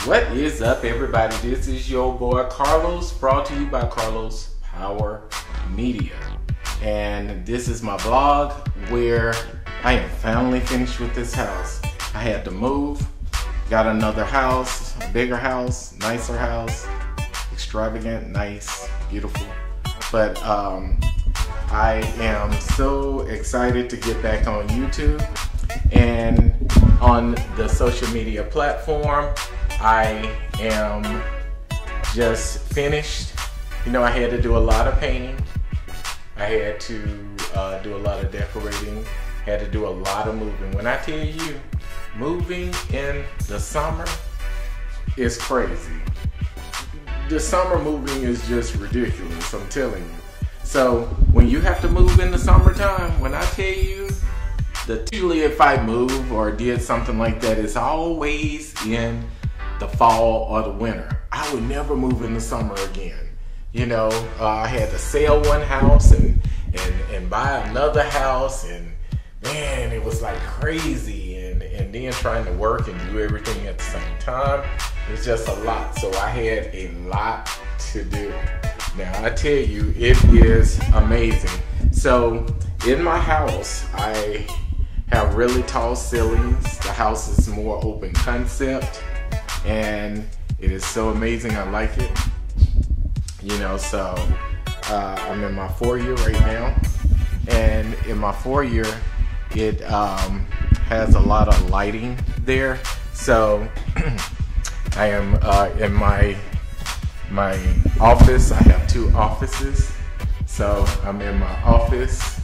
What is up, everybody? This is your boy Carlos, brought to you by Carlos Power Media. And this is my vlog where I am finally finished with this house. I had to move, got another house, a bigger house, nicer house, extravagant, nice, beautiful. But I am so excited to get back on YouTube and on the social media platform. I am just finished. You know, I had to do a lot of painting. I had to do a lot of decorating. Had to do a lot of moving. When I tell you, moving in the summer is crazy. The summer moving is just ridiculous, I'm telling you. So when you have to move in the summertime, when I tell you, usually if I move or did something like that, it's always in the fall or the winter. I would never move in the summer again. You know, I had to sell one house and buy another house, and man, it was like crazy. And then trying to work and do everything at the same time, it's just a lot. So I had a lot to do. Now I tell you, it is amazing. So in my house, I have really tall ceilings. The house is more open concept, and it is so amazing. I like it. You know, so I'm in my foyer right now, and in my foyer, it has a lot of lighting there. So I am in my office. I have two offices. So I'm in my office.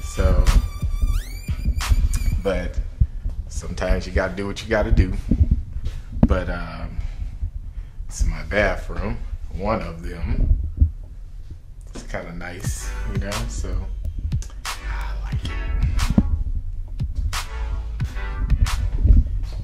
So, but sometimes you gotta do what you gotta do. But it's my bathroom, one of them. It's kind of nice, you know, so I like it.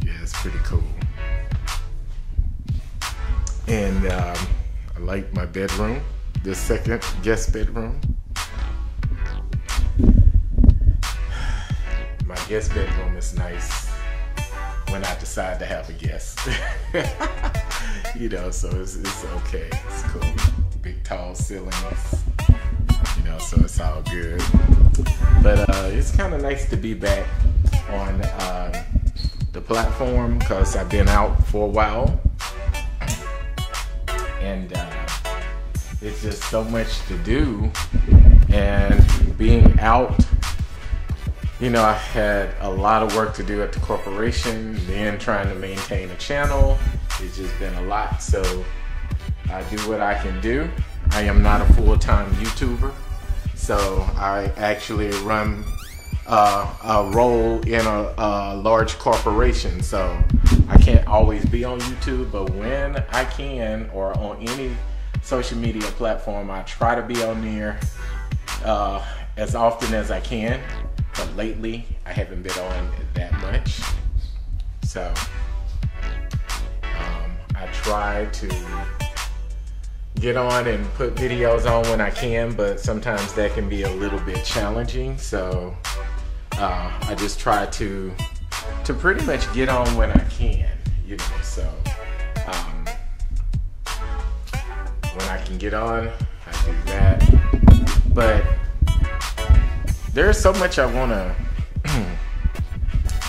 Yeah, it's pretty cool. And I like my bedroom, the second guest bedroom. My guest bedroom is nice when I decide to have a guest. You know, so it's okay, it's cool. Big tall ceilings, you know, so it's all good. But it's kind of nice to be back on the platform, because I've been out for a while. And it's just so much to do, and being out, you know, I had a lot of work to do at the corporation, then trying to maintain a channel. It's just been a lot, so I do what I can do. I am not a full-time YouTuber, so I actually run a role in a large corporation, so I can't always be on YouTube, but when I can, or on any social media platform, I try to be on there as often as I can. But lately, I haven't been on that much. So I try to get on and put videos on when I can, but sometimes that can be a little bit challenging. So I just try to pretty much get on when I can, you know. So when I can get on, I do that. But there's so much I want to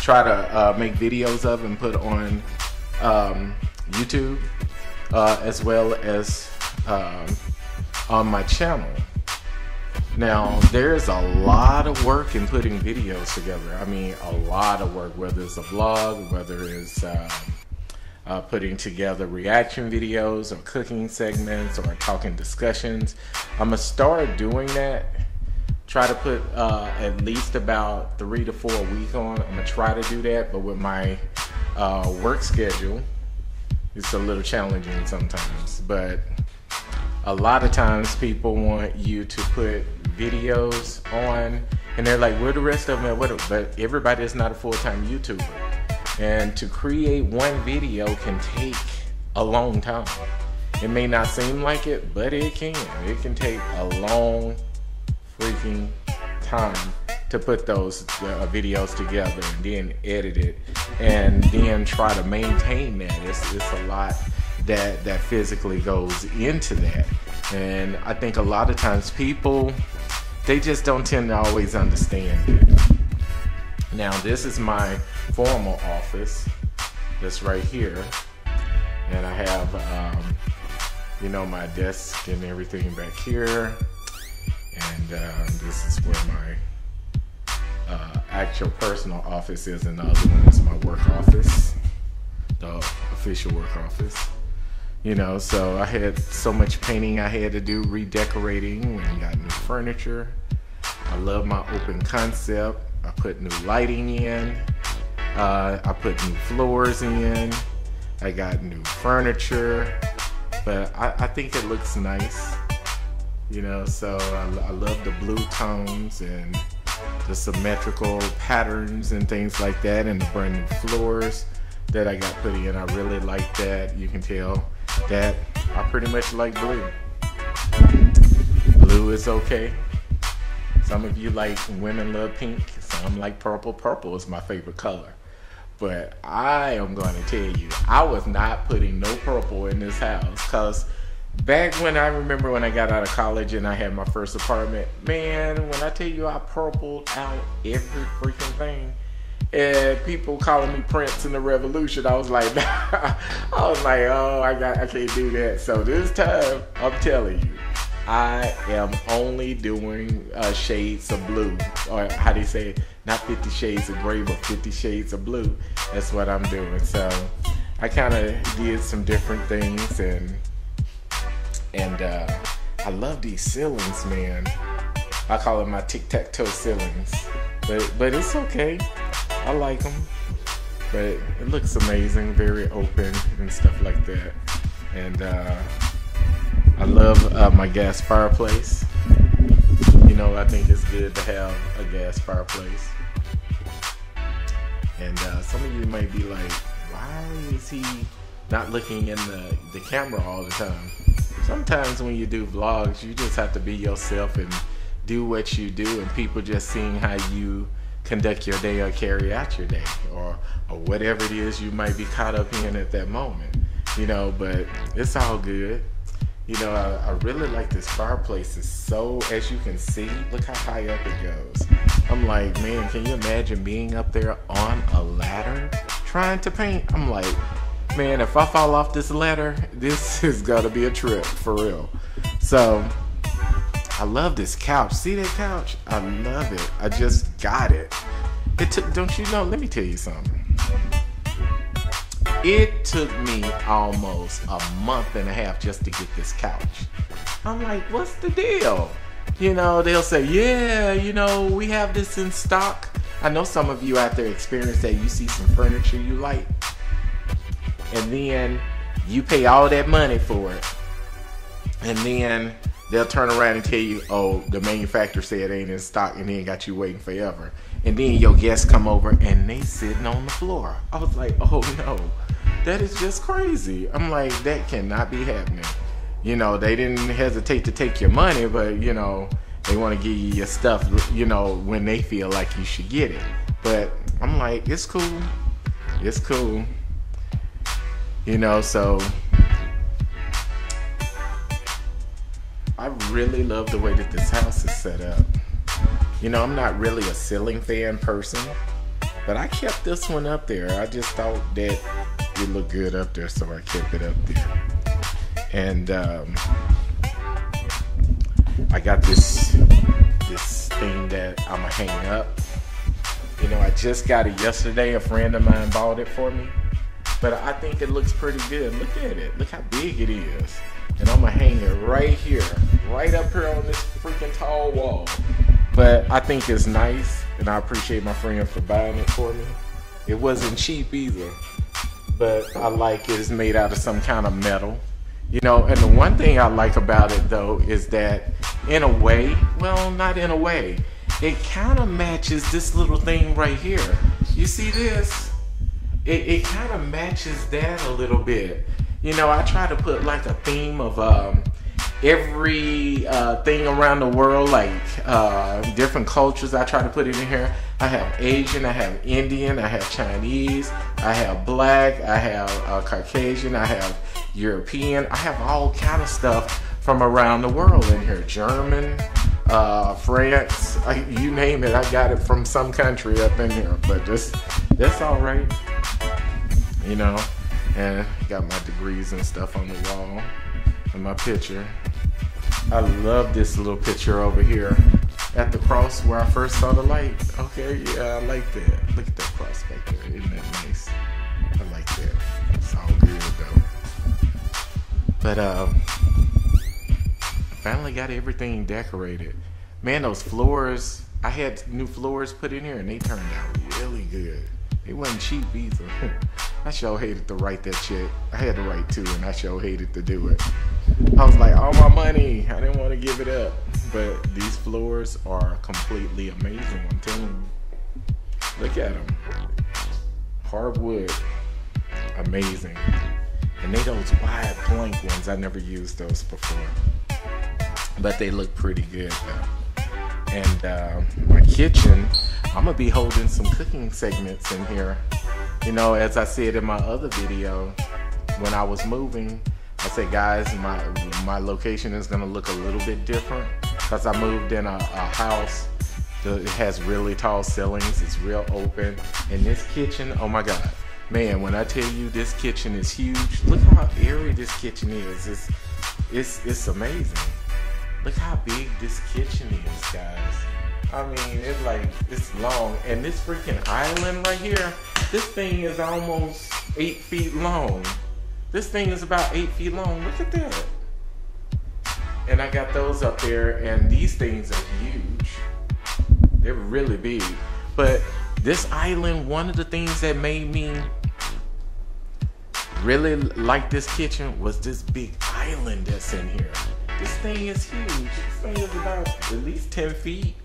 try to make videos of and put on YouTube, as well as on my channel. Now, there's a lot of work in putting videos together. I mean, a lot of work, whether it's a vlog, whether it's putting together reaction videos or cooking segments or talking discussions. I'm gonna start doing that. Try to put at least about 3 to 4 a week on. I'm gonna try to do that, but with my work schedule, it's a little challenging sometimes. But a lot of times people want you to put videos on, and they're like, where the rest of them at? But everybody is not a full-time YouTuber. And to create one video can take a long time. It may not seem like it, but it can. It can take a long freaking time to put those videos together and then edit it and then try to maintain that. It's a lot that physically goes into that. And I think a lot of times people, they just don't tend to always understand it. Now, this is my formal office that's right here. And I have, you know, my desk and everything back here. And this is where my actual personal office is. And the other one is my work office, the official work office. You know, so I had so much painting I had to do, redecorating, and got new furniture. I love my open concept. I put new lighting in. I put new floors in. I got new furniture. But I think it looks nice. You know, so I love the blue tones and the symmetrical patterns and things like that, and the brand new floors that I got put in. I really like that. You can tell that I pretty much like blue. Blue is okay. Some of you like, women love pink. Some like purple. Purple is my favorite color. But I am going to tell you, I was not putting no purple in this house, because back when I remember when I got out of college and I had my first apartment, man, when I tell you I purpled out every freaking thing. And people calling me Prince in the Revolution, I was like, oh, I can't do that. So this time, I'm telling you, I am only doing shades of blue, or how do you say it? Not 50 shades of gray, but 50 shades of blue. That's what I'm doing. So I kind of did some different things, and I love these ceilings, man. I call it my tic-tac-toe ceilings, but it's okay. I like them, but it looks amazing, very open and stuff like that. And I love my gas fireplace. You know, I think it's good to have a gas fireplace. And some of you might be like, why is he not looking in the camera all the time? Sometimes when you do vlogs, you just have to be yourself and do what you do, and people just seeing how you conduct your day or carry out your day, or whatever it is you might be caught up in at that moment, you know. But it's all good. You know, I really like this fireplace. It's so, as you can see, look how high up it goes. I'm like, man, can you imagine being up there on a ladder trying to paint? I'm like, man, if I fall off this ladder, this is gonna be a trip for real. So I love this couch. See that couch? I love it. I just got it. It took, don't you know, let me tell you something. It took me almost a month and a half just to get this couch. I'm like, what's the deal? You know, they'll say, yeah, you know, we have this in stock. I know some of you out there experience that. You see some furniture you like, and then you pay all that money for it, and then they'll turn around and tell you, oh, the manufacturer said it ain't in stock, and then got you waiting forever. And then your guests come over and they sitting on the floor. I was like, oh no, that is just crazy. I'm like, that cannot be happening. You know, they didn't hesitate to take your money, but you know, they want to give you your stuff, you know, when they feel like you should get it. But I'm like, it's cool. It's cool. You know, so I really love the way that this house is set up. You know, I'm not really a ceiling fan person, but I kept this one up there. I just thought that it looked good up there, so I kept it up there. And I got this thing that I'm gonna hang up. You know, I just got it yesterday. A friend of mine bought it for me, but I think it looks pretty good. Look at it. Look how big it is. And I'm gonna hang it right here, right up here on this freaking tall wall. But I think it's nice, and I appreciate my friend for buying it for me. It wasn't cheap either, but I like it. It's made out of some kind of metal. You know, and the one thing I like about it though is that in a way, well, not in a way, it kind of matches this little thing right here. You see this? It kind of matches that a little bit. You know, I try to put like a theme of every thing around the world, like different cultures. I try to put it in here. I have Asian, I have Indian, I have Chinese, I have black, I have Caucasian, I have European. I have all kind of stuff from around the world in here. German, France, you name it. I got it from some country up in here. But that's all right, you know. And got my degrees and stuff on the wall and my picture. I love this little picture over here at the cross where I first saw the light. Okay, yeah, I like that. Look at that cross back there. Isn't that nice? I like that. It's all good though. But finally got everything decorated. Man, those floors, I had new floors put in here and they turned out really good. They wasn't cheap either. I sure hated to write that check. I had to write two and I sure hated to do it. I was like, all my money, I didn't want to give it up. But these floors are completely amazing, I'm telling you. Look at them. Hardwood, amazing. And they those wide plank ones, I never used those before. But they look pretty good though. And my kitchen, I'm gonna be holding some cooking segments in here. You know, as I said in my other video, when I was moving, I said, guys, my location is gonna look a little bit different because I moved in a house that it has really tall ceilings. It's real open. And this kitchen, oh my God, man, when I tell you this kitchen is huge, look how airy this kitchen is. It's amazing. Look how big this kitchen is, guys. I mean, it's long. And this freaking island right here, this thing is almost 8 feet long. This thing is about 8 feet long. Look at that. And I got those up there, and these things are huge. They're really big. But this island, one of the things that made me really like this kitchen was this big island that's in here. This thing is huge. This thing is about at least 10 feet.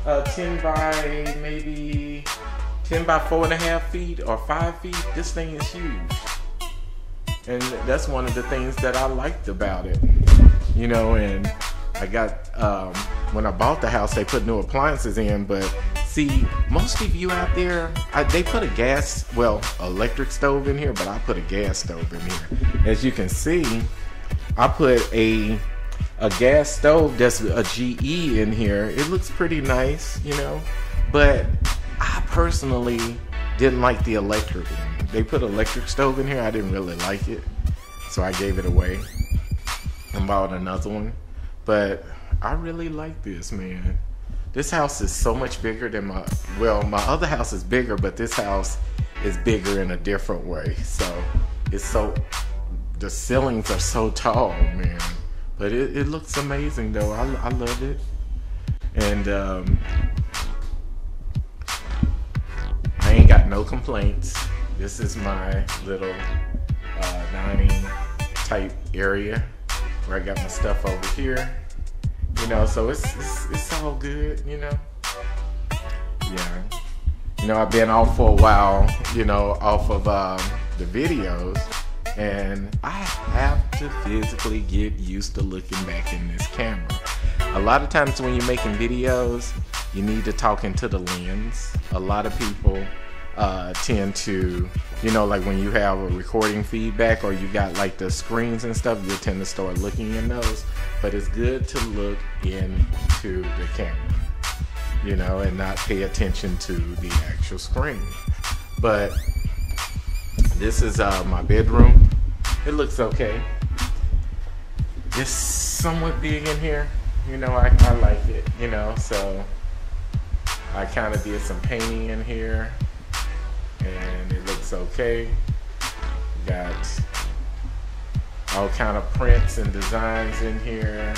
10 by maybe 10 by 4.5 feet or 5 feet. This thing is huge. And that's one of the things that I liked about it. You know, and I got, when I bought the house, they put new appliances in, but see, most of you out there, they put a electric stove in here, but I put a gas stove in here. As you can see, I put a gas stove that's a GE in here. It looks pretty nice, you know, but I personally didn't like the electric one. They put an electric stove in here. I didn't really like it, so I gave it away and bought another one. But I really like this, man. This house is so much bigger than my other house is bigger, but this house is bigger in a different way. So the ceilings are so tall, man. But it looks amazing though. I love it. And I ain't got no complaints. This is my little dining type area where I got my stuff over here. You know, so it's all good, you know. Yeah. You know, I've been off for a while, you know, off of the videos. And I have to physically get used to looking back in this camera. A lot of times when you're making videos, you need to talk into the lens. A lot of people tend to, you know, like when you have a recording feedback or you got like the screens and stuff, you tend to start looking in those. But it's good to look into the camera, you know, and not pay attention to the actual screen. But this is my bedroom. It looks okay. It's somewhat big in here. You know, I like it, you know, so I kind of did some painting in here and it looks okay. Got all kind of prints and designs in here.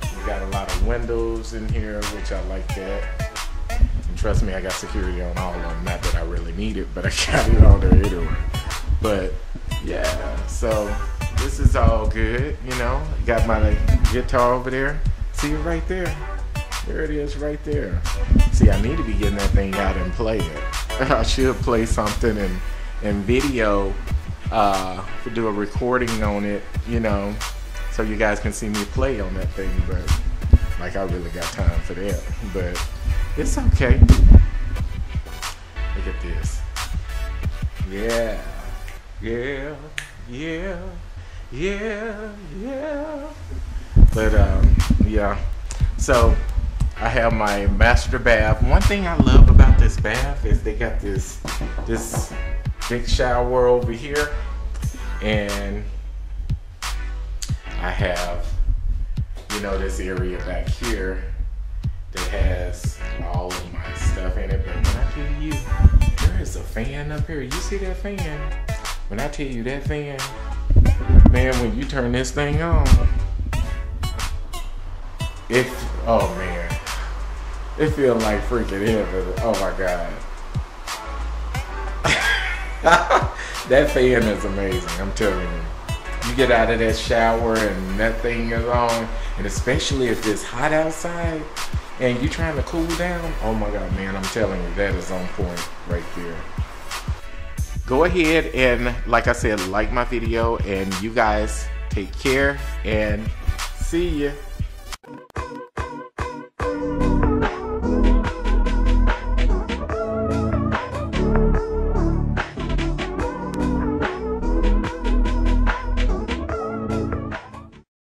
We got a lot of windows in here, which I like that. And trust me, I got security on all of them. Not that I really need it, but I got it on there anyway. But yeah, so this is all good, you know. Got my guitar over there. See it right there. There it is right there. See, I need to be getting that thing out and play it. I should play something and video, do a recording on it, you know, so you guys can see me play on that thing, but like I really got time for that, but it's okay. Look at this. Yeah, yeah, yeah, yeah, yeah. But yeah, so I have my master bath. One thing I love about this bath is they got this big shower over here, and I have, you know, this area back here that has all of my stuff in it. But when I tell you, there is a fan up here. You see that fan? When I tell you that fan, man, when you turn this thing on, oh man, it feels like freaking heaven. Oh my God. That fan is amazing, I'm telling you. You get out of that shower and that thing is on, and especially if it's hot outside and you trying to cool down, oh my God, man, I'm telling you, that is on point right there. Go ahead and, like I said, like my video, and you guys take care and see ya.